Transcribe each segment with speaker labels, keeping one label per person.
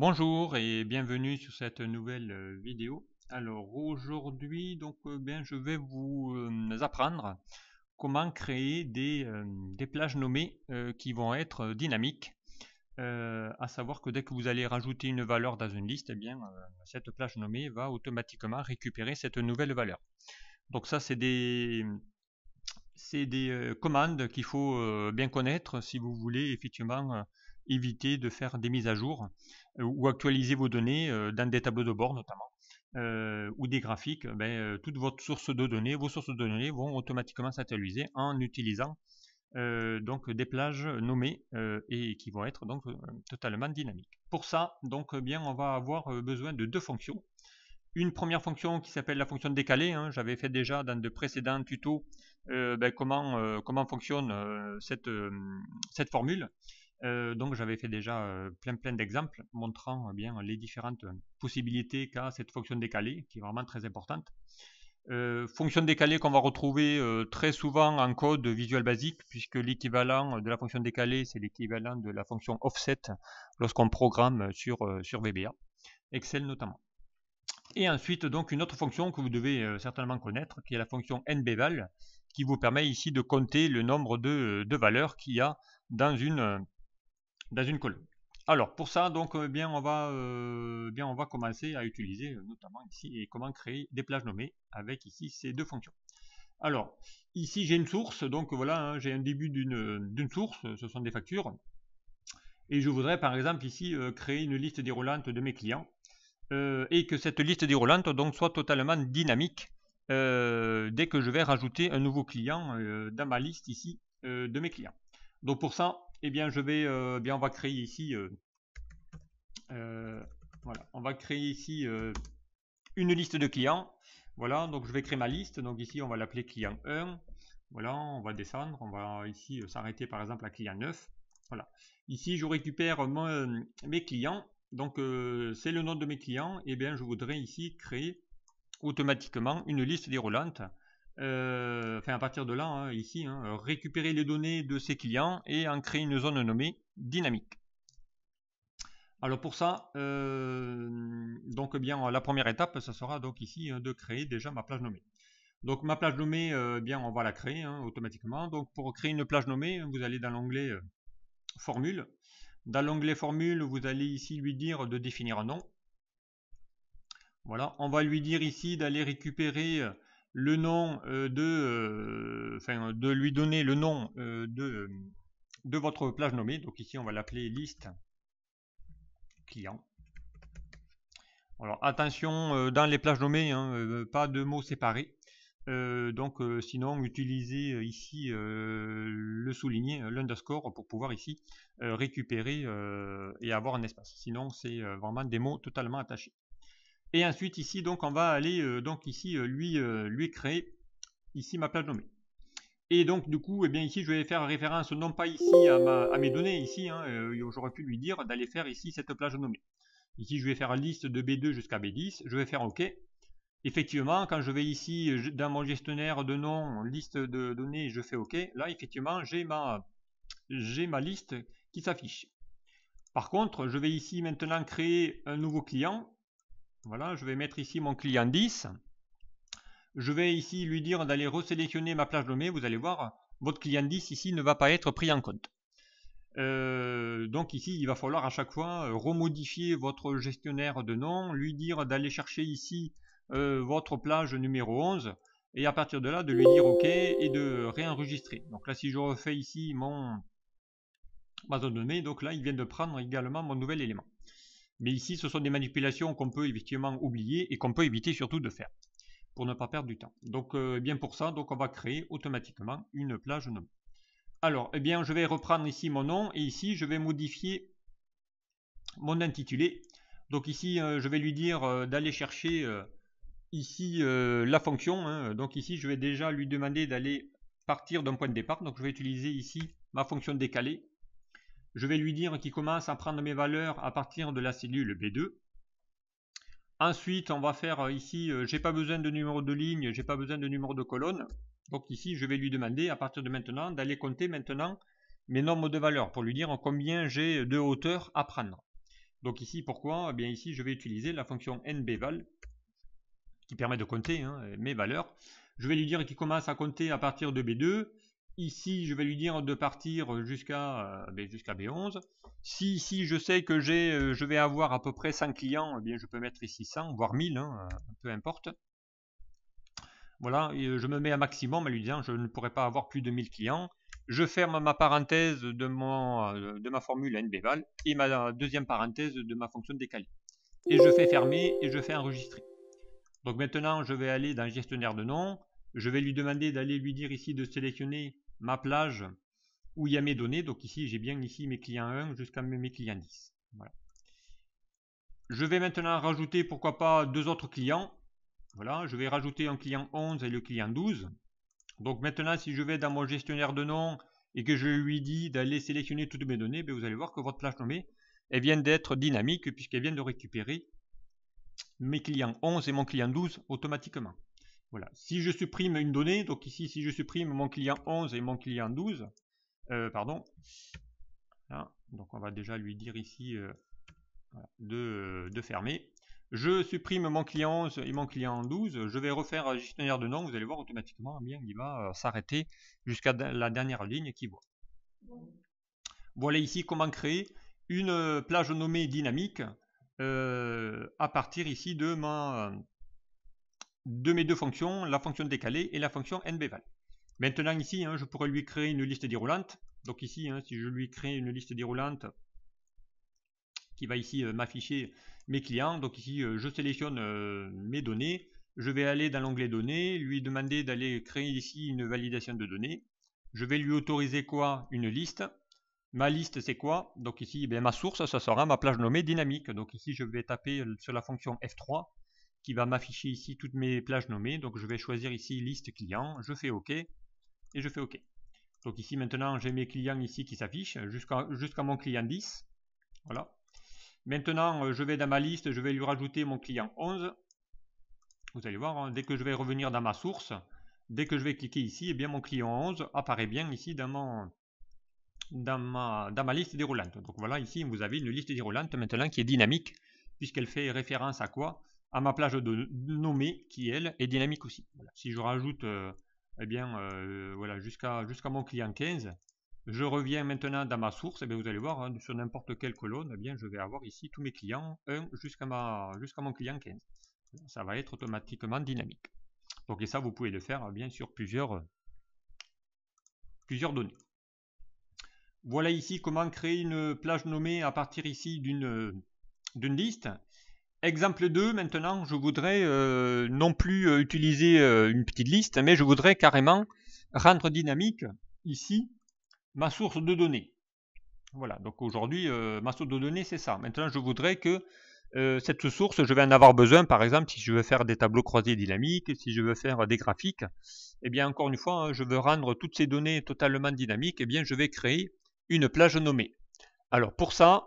Speaker 1: Bonjour et bienvenue sur cette nouvelle vidéo. Alors aujourd'hui je vais vous apprendre comment créer des plages nommées qui vont être dynamiques. À savoir que dès que vous allez rajouter une valeur dans une liste, cette plage nommée va automatiquement récupérer cette nouvelle valeur. Donc ça c'est des commandes qu'il faut bien connaître si vous voulez effectivement éviter de faire des mises à jour ou actualiser vos données dans des tableaux de bord notamment ou des graphiques. Toutes vos sources de données vont automatiquement s'actualiser en utilisant donc des plages nommées et qui vont être donc totalement dynamiques. Pour ça, on va avoir besoin de deux fonctions. Une première fonction qui s'appelle la fonction décalée, hein, j'avais fait déjà dans de précédents tutos comment fonctionne cette formule. Donc j'avais fait déjà plein d'exemples montrant bien les différentes possibilités qu'a cette fonction décalée qui est vraiment très importante. Fonction décalée qu'on va retrouver très souvent en code Visual Basic, puisque l'équivalent de la fonction décalée c'est l'équivalent de la fonction offset lorsqu'on programme sur VBA, Excel notamment. Et ensuite donc une autre fonction que vous devez certainement connaître, qui est la fonction nbeval, qui vous permet ici de compter le nombre de valeurs qu'il y a dans une colonne. Alors pour ça on va commencer à utiliser notamment ici et comment créer des plages nommées avec ici ces deux fonctions. Alors ici j'ai une source, donc voilà, hein, j'ai un début d'une source, ce sont des factures, et je voudrais par exemple ici créer une liste déroulante de mes clients. Et que cette liste déroulante donc soit totalement dynamique dès que je vais rajouter un nouveau client dans ma liste ici de mes clients. Donc pour ça, on va créer ici on va créer ici une liste de clients. Voilà, donc je vais créer ma liste. Donc ici on va l'appeler client 1. Voilà, on va descendre, on va ici s'arrêter par exemple à client 9. Voilà. Ici je récupère mes clients. Donc c'est le nom de mes clients, et bien je voudrais ici créer automatiquement une liste déroulante. À partir de là, hein, ici, hein, récupérer les données de ces clients et en créer une zone nommée dynamique. Alors pour ça, la première étape, ça sera donc ici de créer déjà ma plage nommée. Donc ma plage nommée, on va la créer hein, automatiquement. Donc pour créer une plage nommée, vous allez dans l'onglet formule. Dans l'onglet formule, vous allez ici lui dire de définir un nom. Voilà, on va lui dire ici d'aller récupérer le nom de lui donner le nom de votre plage nommée. Donc ici, on va l'appeler liste client. Alors attention, dans les plages nommées, hein, pas de mots séparés. Sinon, utilisez ici le souligné, l'underscore, pour pouvoir ici récupérer et avoir un espace. Sinon, c'est vraiment des mots totalement attachés. Et ensuite ici, donc on va aller lui créer ici ma plage nommée. Et donc du coup, ici je vais faire référence non pas ici à mes données ici, hein, j'aurais pu lui dire d'aller faire ici cette plage nommée. Ici je vais faire liste de B2 jusqu'à B10, je vais faire OK. Effectivement, quand je vais ici dans mon gestionnaire de noms, liste de données, je fais OK. Là, effectivement, j'ai ma liste qui s'affiche. Par contre, je vais ici maintenant créer un nouveau client. Voilà, je vais mettre ici mon client 10. Je vais ici lui dire d'aller resélectionner ma plage nommée. Vous allez voir, votre client 10 ici ne va pas être pris en compte. Donc ici, il va falloir à chaque fois remodifier votre gestionnaire de nom, lui dire d'aller chercher ici votre plage numéro 11 et à partir de là de lui dire OK et de réenregistrer. Donc là, si je refais ici ma zone de données, donc là, il vient de prendre également mon nouvel élément. Mais ici, ce sont des manipulations qu'on peut effectivement oublier et qu'on peut éviter surtout de faire pour ne pas perdre du temps. Donc, pour ça, on va créer automatiquement une plage nommée. Alors, je vais reprendre ici mon nom et ici, je vais modifier mon intitulé. Donc ici, je vais lui dire d'aller chercher ici la fonction. Hein. Donc ici, je vais déjà lui demander d'aller partir d'un point de départ. Donc je vais utiliser ici ma fonction décalée. Je vais lui dire qu'il commence à prendre mes valeurs à partir de la cellule B2. Ensuite, on va faire ici, j'ai pas besoin de numéro de ligne, j'ai pas besoin de numéro de colonne. Donc ici, je vais lui demander à partir de maintenant d'aller compter maintenant mes nombres de valeurs pour lui dire combien j'ai de hauteur à prendre. Donc ici, pourquoi? Eh bien ici, je vais utiliser la fonction nbval qui permet de compter mes valeurs. Je vais lui dire qu'il commence à compter à partir de B2. Ici, je vais lui dire de partir jusqu'à B11. Si ici, je sais que je vais avoir à peu près 100 clients, eh bien, je peux mettre ici 100, voire 1000, peu importe. Voilà, et je me mets à maximum en lui disant je ne pourrai pas avoir plus de 1000 clients. Je ferme ma parenthèse de ma formule nbval et ma deuxième parenthèse de ma fonction décalée. Et je fais fermer et je fais enregistrer. Donc maintenant, je vais aller dans le gestionnaire de nom. Je vais lui demander d'aller lui dire ici de sélectionner ma plage où il y a mes données. Donc ici, j'ai bien ici mes clients 1 jusqu'à mes clients 10. Voilà. Je vais maintenant rajouter, pourquoi pas, deux autres clients. Voilà, je vais rajouter un client 11 et le client 12. Donc maintenant, si je vais dans mon gestionnaire de nom et que je lui dis d'aller sélectionner toutes mes données, vous allez voir que votre plage nommée, elle vient d'être dynamique puisqu'elle vient de récupérer mes clients 11 et mon client 12 automatiquement. Voilà. Si je supprime une donnée, donc ici, si je supprime mon client 11 et mon client 12, pardon, là, donc on va déjà lui dire ici de fermer. Je supprime mon client 11 et mon client 12, je vais refaire un gestionnaire de nom, vous allez voir automatiquement, bien, il va s'arrêter jusqu'à la dernière ligne qui voit. Voilà ici comment créer une plage nommée dynamique à partir ici de mes deux fonctions, la fonction décalée et la fonction nbval. Maintenant ici, je pourrais lui créer une liste déroulante. Donc ici, si je lui crée une liste déroulante qui va ici m'afficher mes clients, donc ici je sélectionne mes données, je vais aller dans l'onglet données, lui demander d'aller créer ici une validation de données. Je vais lui autoriser quoi? Une liste. Ma liste c'est quoi? Donc ici ma source, ça sera ma plage nommée dynamique. Donc ici je vais taper sur la fonction F3 qui va m'afficher ici toutes mes plages nommées. Donc je vais choisir ici liste client, je fais OK et je fais OK. Donc ici maintenant j'ai mes clients ici qui s'affichent jusqu'à mon client 10. Voilà. Maintenant je vais dans ma liste, je vais lui rajouter mon client 11. Vous allez voir, dès que je vais revenir dans ma source, dès que je vais cliquer ici, mon client 11 apparaît bien ici dans ma liste déroulante. Donc voilà, ici vous avez une liste déroulante maintenant qui est dynamique puisqu'elle fait référence à quoi? À ma plage de nommée qui elle est dynamique aussi. Voilà. Si je rajoute voilà, jusqu'à mon client 15, je reviens maintenant dans ma source, vous allez voir sur n'importe quelle colonne, je vais avoir ici tous mes clients 1 jusqu'à mon client 15. Ça va être automatiquement dynamique. Donc et ça vous pouvez le faire bien sur plusieurs données. Voilà ici comment créer une plage nommée à partir ici d'une liste. Exemple 2, maintenant, je voudrais non plus utiliser une petite liste, mais je voudrais carrément rendre dynamique ici ma source de données. Voilà, donc aujourd'hui, ma source de données, c'est ça. Maintenant, je voudrais que cette source, je vais en avoir besoin, par exemple, si je veux faire des tableaux croisés dynamiques, si je veux faire des graphiques. Encore une fois, je veux rendre toutes ces données totalement dynamiques, je vais créer une plage nommée. Alors pour ça,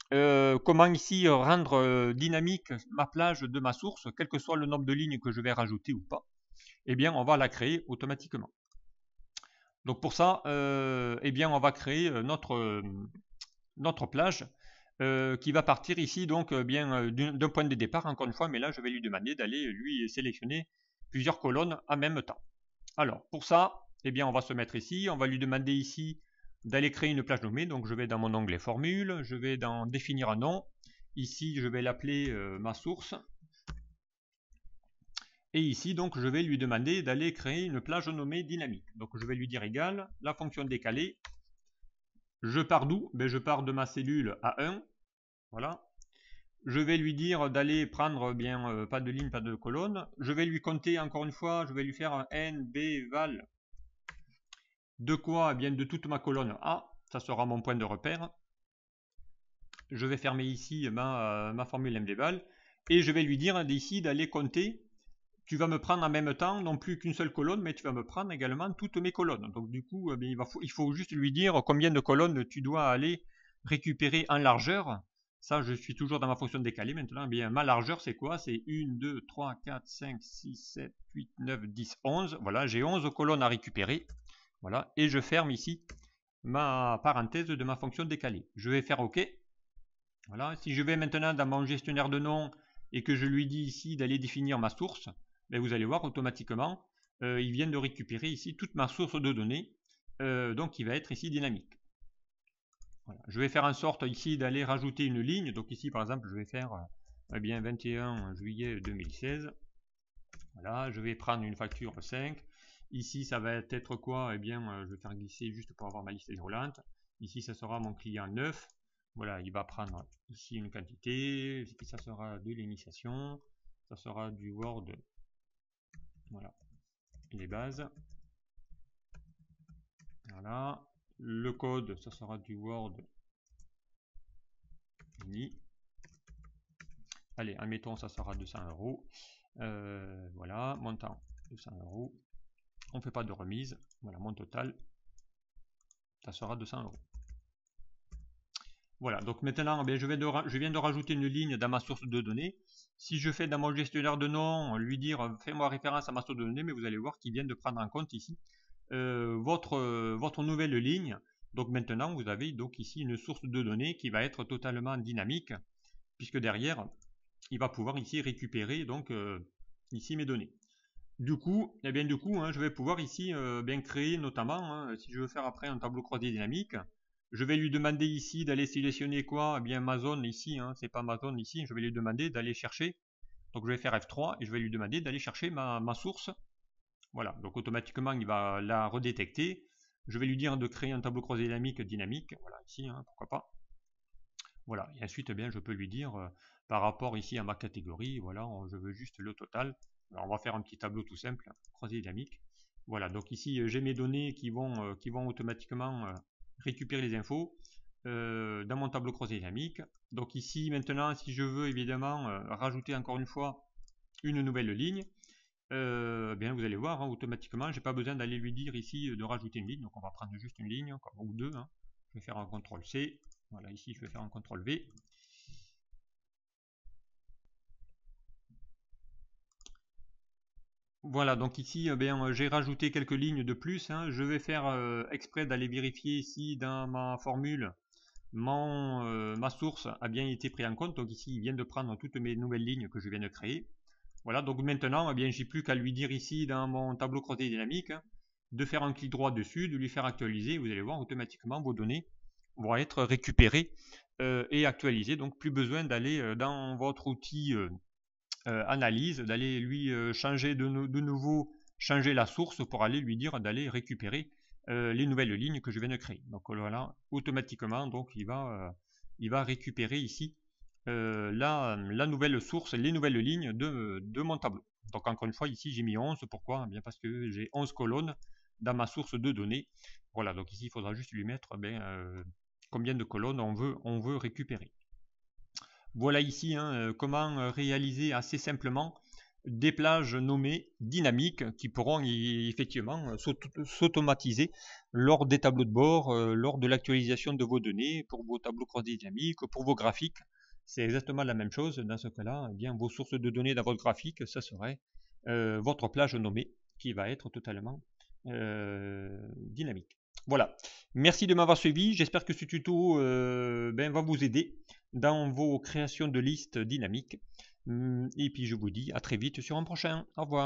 Speaker 1: comment ici rendre dynamique ma plage de ma source, quel que soit le nombre de lignes que je vais rajouter ou pas, on va la créer automatiquement. Donc pour ça, on va créer notre plage qui va partir ici donc d'un point de départ encore une fois, mais là je vais lui demander d'aller lui sélectionner plusieurs colonnes en même temps. Alors pour ça, on va se mettre ici, on va lui demander ici d'aller créer une plage nommée. Donc je vais dans mon onglet formule, je vais dans définir un nom. Ici je vais l'appeler ma source. Et ici donc je vais lui demander d'aller créer une plage nommée dynamique. Donc je vais lui dire égal, la fonction décalée. Je pars d'où? Je pars de ma cellule A1. Voilà. Je vais lui dire d'aller prendre pas de ligne, pas de colonne. Je vais lui compter encore une fois, je vais lui faire un nbval. De quoi? De toute ma colonne A, ça sera mon point de repère. Je vais fermer ici ma formule nbval et je vais lui dire d'ici d'aller compter. Tu vas me prendre en même temps non plus qu'une seule colonne, mais tu vas me prendre également toutes mes colonnes. Donc du coup, il faut juste lui dire combien de colonnes tu dois aller récupérer en largeur. Ça, je suis toujours dans ma fonction décalée maintenant. Ma largeur, c'est quoi? C'est 1, 2, 3, 4, 5, 6, 7, 8, 9, 10, 11. Voilà, j'ai 11 colonnes à récupérer. Voilà, et je ferme ici ma parenthèse de ma fonction décalée. Je vais faire OK. Voilà. Si je vais maintenant dans mon gestionnaire de nom et que je lui dis ici d'aller définir ma source, ben vous allez voir automatiquement, il vient de récupérer ici toute ma source de données, donc il va être ici dynamique. Voilà. Je vais faire en sorte ici d'aller rajouter une ligne, donc ici par exemple je vais faire eh bien 21 juillet 2016. Voilà, je vais prendre une facture 5. Ici, ça va être quoi? Eh bien, je vais faire glisser juste pour avoir ma liste déroulante. Ici, ça sera mon client 9. Voilà, il va prendre ici une quantité. Ça sera de l'initiation. Ça sera du Word. Voilà, les bases. Voilà. Le code, ça sera du Word Mini. Allez, admettons, ça sera 200 €. Voilà, montant 200 €. On ne fait pas de remise. Voilà, mon total, ça sera 200 €. Voilà, donc maintenant, eh je viens de rajouter une ligne dans ma source de données. Si je fais dans mon gestionnaire de nom, lui dire fais-moi référence à ma source de données, mais vous allez voir qu'il vient de prendre en compte ici votre nouvelle ligne. Donc maintenant, vous avez donc ici une source de données qui va être totalement dynamique, puisque derrière, il va pouvoir ici récupérer donc ici mes données. Du coup, je vais pouvoir ici bien créer notamment, si je veux faire après un tableau croisé dynamique, je vais lui demander ici d'aller sélectionner quoi? Eh bien ma zone ici, c'est pas ma zone ici, je vais lui demander d'aller chercher. Donc je vais faire F3 et je vais lui demander d'aller chercher ma source. Voilà, donc automatiquement il va la redétecter. Je vais lui dire de créer un tableau croisé dynamique, voilà ici, pourquoi pas. Voilà, et ensuite bien je peux lui dire par rapport ici à ma catégorie, voilà, je veux juste le total. Alors on va faire un petit tableau tout simple, croisé dynamique. Voilà, donc ici j'ai mes données qui vont automatiquement récupérer les infos dans mon tableau croisé dynamique. Donc ici maintenant, si je veux évidemment rajouter encore une fois une nouvelle ligne, bien vous allez voir automatiquement, j'ai pas besoin d'aller lui dire ici de rajouter une ligne. Donc on va prendre juste une ligne ou deux. Je vais faire un CTRL C. Voilà, ici je vais faire un CTRL V. Voilà, donc ici j'ai rajouté quelques lignes de plus. Je vais faire exprès d'aller vérifier ici dans ma formule ma source a bien été prise en compte. Donc ici il vient de prendre toutes mes nouvelles lignes que je viens de créer. Voilà, donc maintenant j'ai plus qu'à lui dire ici dans mon tableau croisé dynamique de faire un clic droit dessus, de lui faire actualiser. Vous allez voir automatiquement vos données vont être récupérées et actualisées. Donc plus besoin d'aller dans votre outil analyse, d'aller lui changer de nouveau, changer la source pour aller lui dire d'aller récupérer les nouvelles lignes que je viens de créer. Donc voilà, automatiquement, donc il va récupérer ici la nouvelle source, les nouvelles lignes de mon tableau. Donc encore une fois, ici j'ai mis 11. Pourquoi? Bien parce que j'ai 11 colonnes dans ma source de données. Voilà, donc ici il faudra juste lui mettre combien de colonnes on veut récupérer. Voilà ici comment réaliser assez simplement des plages nommées dynamiques qui pourront effectivement s'automatiser lors des tableaux de bord, lors de l'actualisation de vos données, pour vos tableaux croisés dynamiques, pour vos graphiques. C'est exactement la même chose. Dans ce cas-là, bien vos sources de données dans votre graphique, ça serait votre plage nommée qui va être totalement dynamique. Voilà. Merci de m'avoir suivi. J'espère que ce tuto va vous aider dans vos créations de listes dynamiques. Et puis je vous dis à très vite sur un prochain. Au revoir.